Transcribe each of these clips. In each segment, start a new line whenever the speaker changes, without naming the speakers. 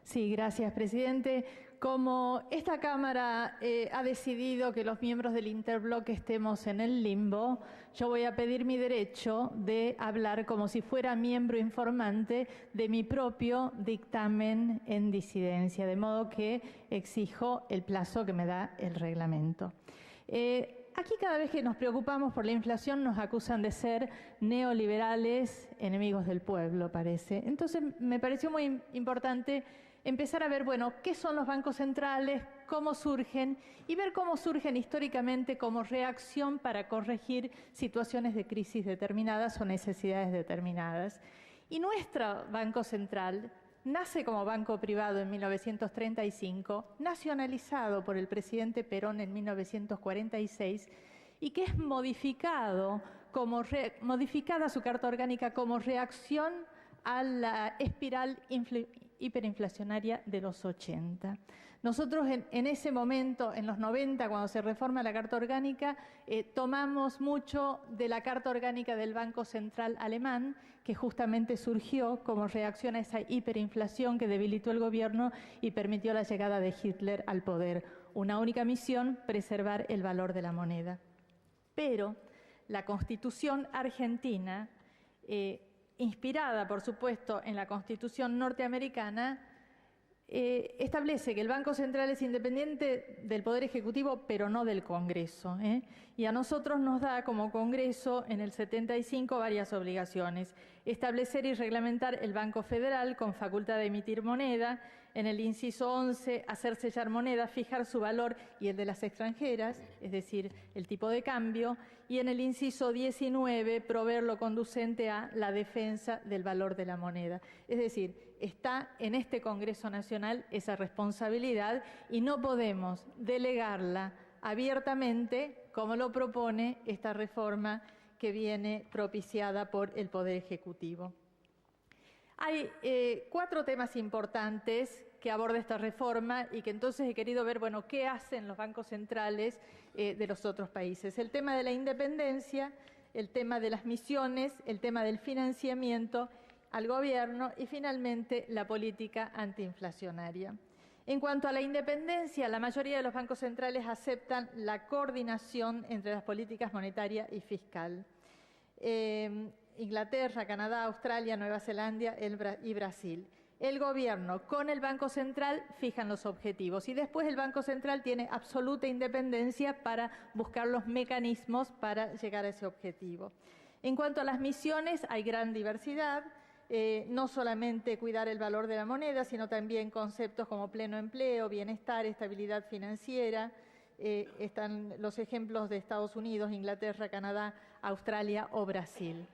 Sí, gracias, presidente. Como esta Cámara ha decidido que los miembros del interbloque estemos en el limbo, yo voy a pedir mi derecho de hablar como si fuera miembro informante de mi propio dictamen en disidencia, de modo que exijo el plazo que me da el reglamento. Aquí cada vez que nos preocupamos por la inflación nos acusan de ser neoliberales, enemigos del pueblo, parece. Entonces me pareció muy importante empezar a ver, bueno, qué son los bancos centrales, cómo surgen y ver cómo surgen históricamente como reacción para corregir situaciones de crisis determinadas o necesidades determinadas. Y nuestro Banco Central nace como banco privado en 1935, nacionalizado por el presidente Perón en 1946 y que es modificada su Carta Orgánica como reacción a la espiral hiperinflacionaria de los 80. Nosotros en ese momento, en los 90, cuando se reforma la Carta Orgánica, tomamos mucho de la Carta Orgánica del Banco Central alemán, que justamente surgió como reacción a esa hiperinflación que debilitó el gobierno y permitió la llegada de Hitler al poder. Una única misión: preservar el valor de la moneda. Pero la Constitución argentina, inspirada, por supuesto, en la Constitución norteamericana, establece que el Banco Central es independiente del Poder Ejecutivo, pero no del Congreso, Y a nosotros nos da como Congreso en el 75 varias obligaciones. Establecer y reglamentar el Banco Federal con facultad de emitir moneda. En el inciso 11, hacer sellar moneda, fijar su valor y el de las extranjeras, es decir, el tipo de cambio. Y en el inciso 19, proveer lo conducente a la defensa del valor de la moneda. Es decir, está en este Congreso Nacional esa responsabilidad y no podemos delegarla abiertamente como lo propone esta reforma que viene propiciada por el Poder Ejecutivo. Hay 4 temas importantes que aborda esta reforma y que entonces he querido ver, bueno, qué hacen los bancos centrales de los otros países. El tema de la independencia, el tema de las misiones, el tema del financiamiento al gobierno y finalmente la política antiinflacionaria. En cuanto a la independencia, la mayoría de los bancos centrales aceptan la coordinación entre las políticas monetaria y fiscal. Inglaterra, Canadá, Australia, Nueva Zelanda y Brasil. El gobierno con el Banco Central fijan los objetivos y después el Banco Central tiene absoluta independencia para buscar los mecanismos para llegar a ese objetivo. En cuanto a las misiones, hay gran diversidad. No solamente cuidar el valor de la moneda, sino también conceptos como pleno empleo, bienestar, estabilidad financiera. Están los ejemplos de Estados Unidos, Inglaterra, Canadá, Australia o Brasil.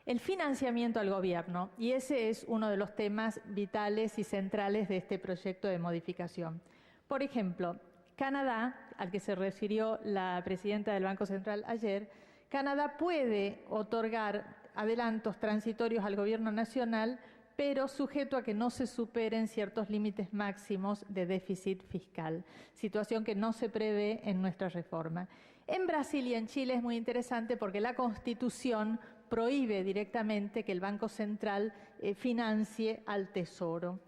El financiamiento al gobierno, y ese es uno de los temas vitales y centrales de este proyecto de modificación. Por ejemplo, Canadá, al que se refirió la presidenta del Banco Central ayer, Canadá puede otorgar adelantos transitorios al gobierno nacional, pero sujeto a que no se superen ciertos límites máximos de déficit fiscal, situación que no se prevé en nuestra reforma. En Brasil y en Chile es muy interesante porque la Constitución prohíbe directamente que el Banco Central financie al Tesoro.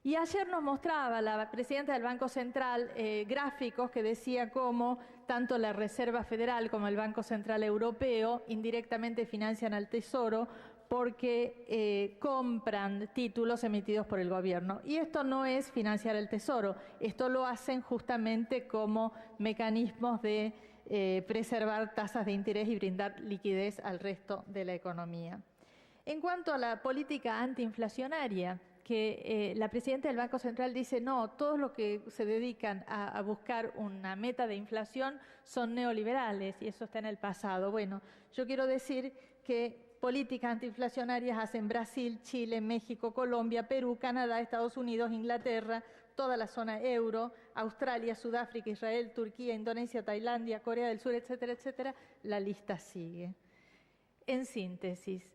Y ayer nos mostraba la presidenta del Banco Central gráficos que decía cómo tanto la Reserva Federal como el Banco Central Europeo indirectamente financian al Tesoro porque compran títulos emitidos por el gobierno. Y esto no es financiar el Tesoro, esto lo hacen justamente como mecanismos de preservar tasas de interés y brindar liquidez al resto de la economía. En cuanto a la política antiinflacionaria, que la presidenta del Banco Central dice, no, todos los que se dedican a buscar una meta de inflación son neoliberales y eso está en el pasado. Bueno, yo quiero decir que políticas antiinflacionarias hacen Brasil, Chile, México, Colombia, Perú, Canadá, Estados Unidos, Inglaterra, toda la zona euro, Australia, Sudáfrica, Israel, Turquía, Indonesia, Tailandia, Corea del Sur, etcétera, etcétera. La lista sigue. En síntesis,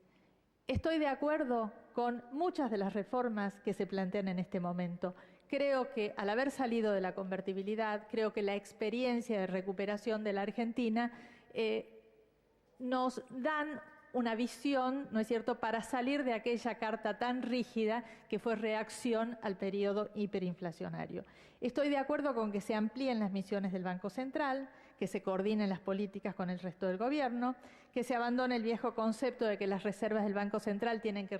estoy de acuerdo con muchas de las reformas que se plantean en este momento. Creo que al haber salido de la convertibilidad, creo que la experiencia de recuperación de la Argentina nos dan una visión, ¿no es cierto?, para salir de aquella carta tan rígida que fue reacción al periodo hiperinflacionario. Estoy de acuerdo con que se amplíen las misiones del Banco Central, que se coordinen las políticas con el resto del gobierno, que se abandone el viejo concepto de que las reservas del Banco Central tienen que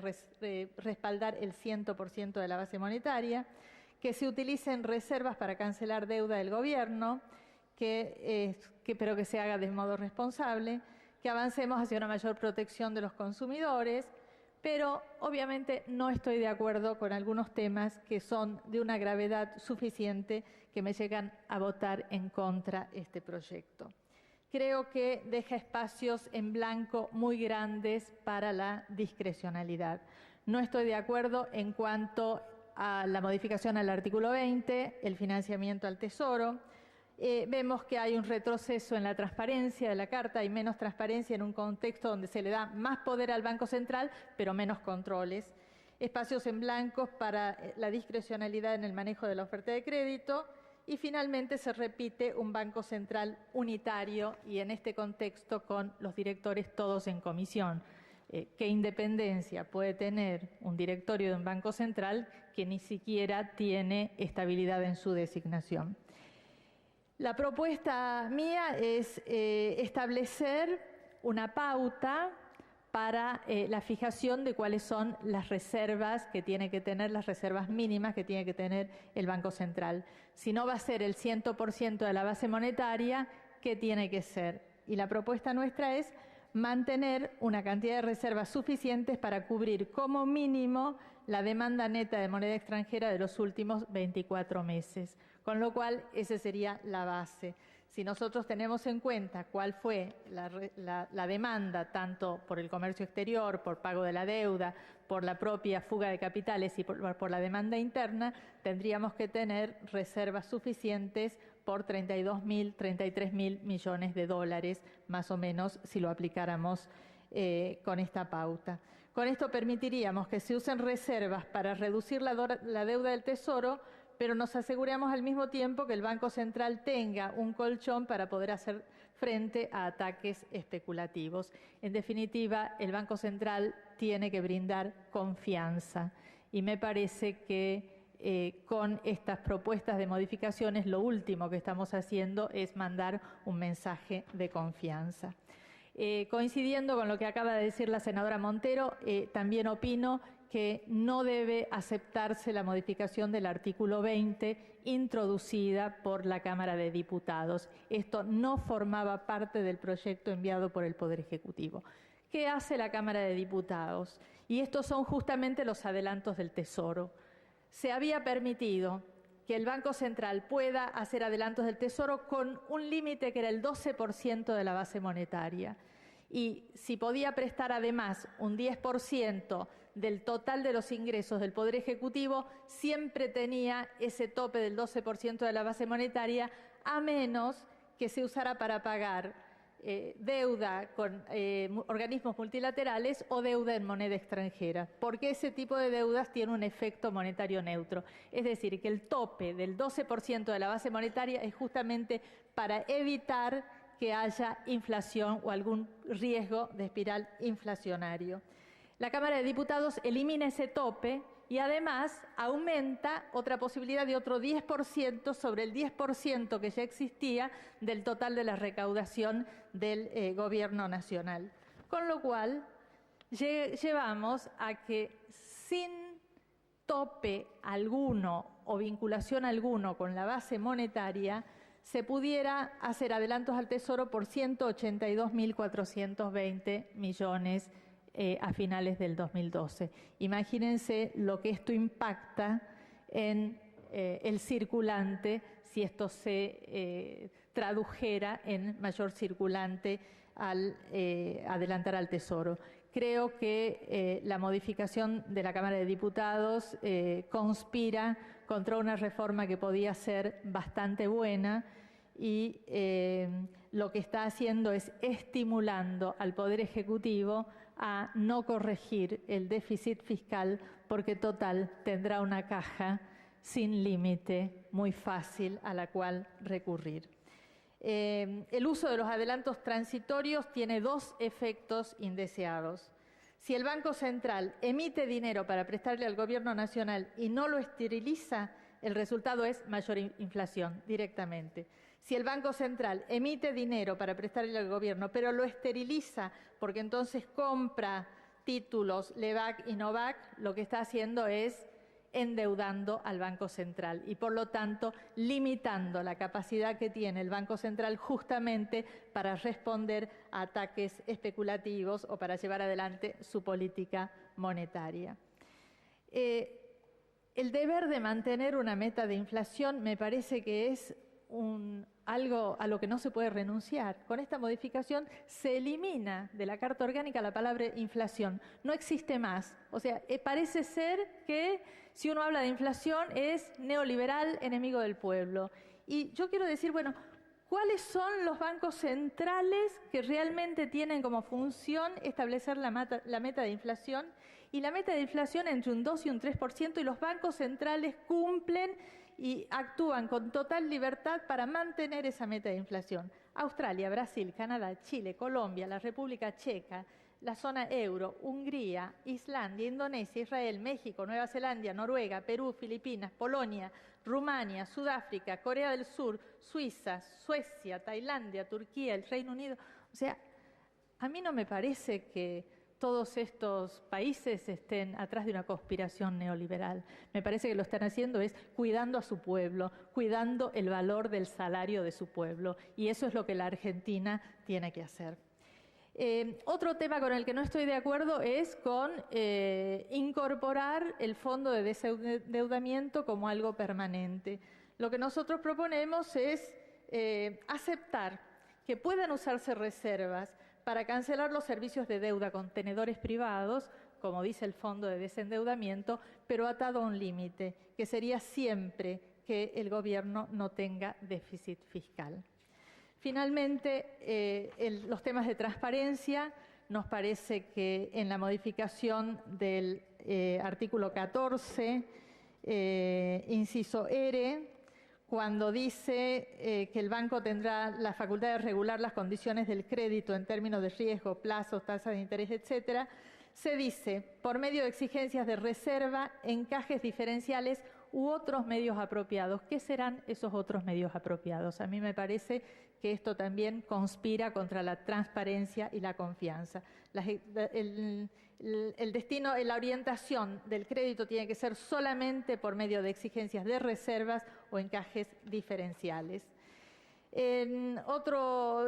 respaldar el 100% de la base monetaria, que se utilicen reservas para cancelar deuda del gobierno, pero que se haga de modo responsable, que avancemos hacia una mayor protección de los consumidores, pero obviamente no estoy de acuerdo con algunos temas que son de una gravedad suficiente que me llegan a votar en contra este proyecto. Creo que deja espacios en blanco muy grandes para la discrecionalidad. No estoy de acuerdo en cuanto a la modificación al artículo 20, el financiamiento al Tesoro. Vemos que hay un retroceso en la transparencia de la Carta, hay menos transparencia en un contexto donde se le da más poder al Banco Central, pero menos controles. Espacios en blancos para la discrecionalidad en el manejo de la oferta de crédito y finalmente se repite un Banco Central unitario y en este contexto con los directores todos en comisión. ¿Qué independencia puede tener un directorio de un Banco Central que ni siquiera tiene estabilidad en su designación? La propuesta mía es establecer una pauta para la fijación de cuáles son las reservas que tiene que tener, las reservas mínimas que tiene que tener el Banco Central. Si no va a ser el 100% de la base monetaria, ¿qué tiene que ser? Y la propuesta nuestra es mantener una cantidad de reservas suficientes para cubrir como mínimo la demanda neta de moneda extranjera de los últimos 24 meses. Con lo cual, esa sería la base. Si nosotros tenemos en cuenta cuál fue la demanda, tanto por el comercio exterior, por pago de la deuda, por la propia fuga de capitales y por la demanda interna, tendríamos que tener reservas suficientes por 32.000, 33.000 millones de dólares, más o menos, si lo aplicáramos con esta pauta. Con esto permitiríamos que se usen reservas para reducir la deuda del Tesoro, pero nos aseguramos al mismo tiempo que el Banco Central tenga un colchón para poder hacer frente a ataques especulativos. En definitiva, el Banco Central tiene que brindar confianza y me parece que con estas propuestas de modificaciones lo último que estamos haciendo es mandar un mensaje de confianza. Coincidiendo con lo que acaba de decir la senadora Montero, también opino que no debe aceptarse la modificación del artículo 20 introducida por la Cámara de Diputados. Esto no formaba parte del proyecto enviado por el Poder Ejecutivo. ¿Qué hace la Cámara de Diputados? Y estos son justamente los adelantos del Tesoro. Se había permitido que el Banco Central pueda hacer adelantos del Tesoro con un límite que era el 12% de la base monetaria. Y si podía prestar además un 10% del total de los ingresos del Poder Ejecutivo, siempre tenía ese tope del 12% de la base monetaria, a menos que se usara para pagar deuda con organismos multilaterales o deuda en moneda extranjera, porque ese tipo de deudas tiene un efecto monetario neutro. Es decir, que el tope del 12% de la base monetaria es justamente para evitar que haya inflación o algún riesgo de espiral inflacionario. La Cámara de Diputados elimina ese tope y además aumenta otra posibilidad de otro 10% sobre el 10% que ya existía del total de la recaudación del Gobierno Nacional. Con lo cual, llevamos a que sin tope alguno o vinculación alguno con la base monetaria, se pudiera hacer adelantos al Tesoro por 182.420 millones a finales del 2012. Imagínense lo que esto impacta en el circulante si esto se tradujera en mayor circulante al adelantar al Tesoro. Creo que la modificación de la Cámara de Diputados conspira contra una reforma que podía ser bastante buena y lo que está haciendo es estimulando al Poder Ejecutivo a no corregir el déficit fiscal porque total tendrá una caja sin límite muy fácil a la cual recurrir. el uso de los adelantos transitorios tiene dos efectos indeseados. Si el Banco Central emite dinero para prestarle al Gobierno Nacional y no lo esteriliza, el resultado es mayor inflación directamente. Si el Banco Central emite dinero para prestarle al Gobierno, pero lo esteriliza porque entonces compra títulos LEVAC y NOVAC, lo que está haciendo es endeudando al Banco Central y, por lo tanto, limitando la capacidad que tiene el Banco Central justamente para responder a ataques especulativos o para llevar adelante su política monetaria. El deber de mantener una meta de inflación me parece que es algo a lo que no se puede renunciar. Con esta modificación se elimina de la Carta Orgánica la palabra inflación. No existe más. O sea, parece ser que si uno habla de inflación es neoliberal, enemigo del pueblo. Y yo quiero decir, bueno, ¿cuáles son los bancos centrales que realmente tienen como función establecer la meta de inflación? Y la meta de inflación entre un 2 y un 3%, y los bancos centrales cumplen y actúan con total libertad para mantener esa meta de inflación. Australia, Brasil, Canadá, Chile, Colombia, la República Checa, la zona euro, Hungría, Islandia, Indonesia, Israel, México, Nueva Zelanda, Noruega, Perú, Filipinas, Polonia, Rumania, Sudáfrica, Corea del Sur, Suiza, Suecia, Tailandia, Turquía, el Reino Unido. O sea, a mí no me parece que todos estos países estén atrás de una conspiración neoliberal. Me parece que lo están haciendo es cuidando a su pueblo, cuidando el valor del salario de su pueblo, y eso es lo que la Argentina tiene que hacer. Otro tema con el que no estoy de acuerdo es con incorporar el fondo de desendeudamiento como algo permanente. Lo que nosotros proponemos es aceptar que puedan usarse reservas para cancelar los servicios de deuda con tenedores privados, como dice el fondo de desendeudamiento, pero atado a un límite, que sería siempre que el gobierno no tenga déficit fiscal. Finalmente, los temas de transparencia, nos parece que en la modificación del artículo 14, inciso R, cuando dice que el banco tendrá la facultad de regular las condiciones del crédito en términos de riesgo, plazos, tasas de interés, etcétera, se dice, por medio de exigencias de reserva, encajes diferenciales u otros medios apropiados. ¿Qué serán esos otros medios apropiados? A mí me parece que esto también conspira contra la transparencia y la confianza. El destino, la orientación del crédito tiene que ser solamente por medio de exigencias de reservas o encajes diferenciales. En otro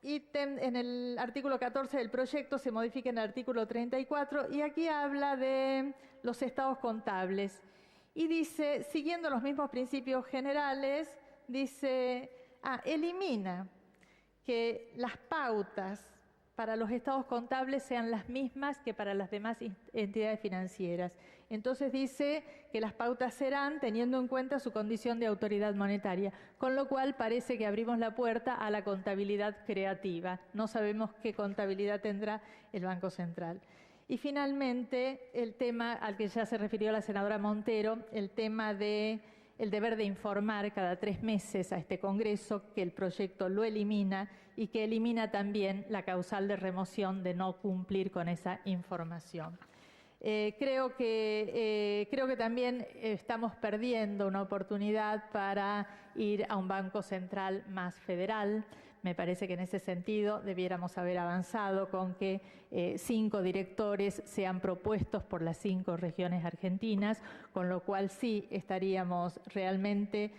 ítem, en el artículo 14 del proyecto se modifica en el artículo 34 y aquí habla de los estados contables. Y dice, siguiendo los mismos principios generales, dice, elimina que las pautas para los estados contables sean las mismas que para las demás entidades financieras. Entonces dice que las pautas serán teniendo en cuenta su condición de autoridad monetaria, con lo cual parece que abrimos la puerta a la contabilidad creativa. No sabemos qué contabilidad tendrá el Banco Central. Y finalmente, el tema al que ya se refirió la senadora Montero, el tema del deber de informar cada 3 meses a este Congreso, que el proyecto lo elimina y que elimina también la causal de remoción de no cumplir con esa información. Creo que también estamos perdiendo una oportunidad para ir a un Banco Central más federal. Me parece que en ese sentido debiéramos haber avanzado con que 5 directores sean propuestos por las 5 regiones argentinas, con lo cual sí estaríamos realmente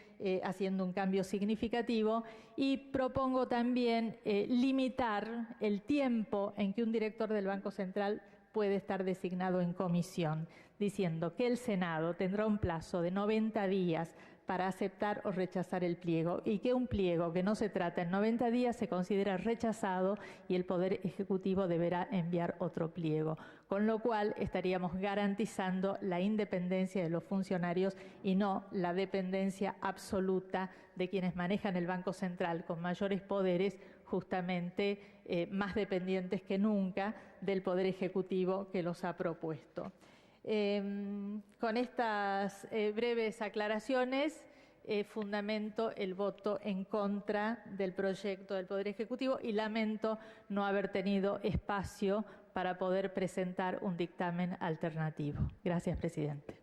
haciendo un cambio significativo. Y propongo también limitar el tiempo en que un director del Banco Central puede estar designado en comisión, diciendo que el Senado tendrá un plazo de 90 días para aceptar o rechazar el pliego, y que un pliego que no se trata en 90 días se considera rechazado y el Poder Ejecutivo deberá enviar otro pliego, con lo cual estaríamos garantizando la independencia de los funcionarios y no la dependencia absoluta de quienes manejan el Banco Central con mayores poderes, justamente más dependientes que nunca del Poder Ejecutivo que los ha propuesto. Con estas breves aclaraciones fundamento el voto en contra del proyecto del Poder Ejecutivo y lamento no haber tenido espacio para poder presentar un dictamen alternativo. Gracias, presidente.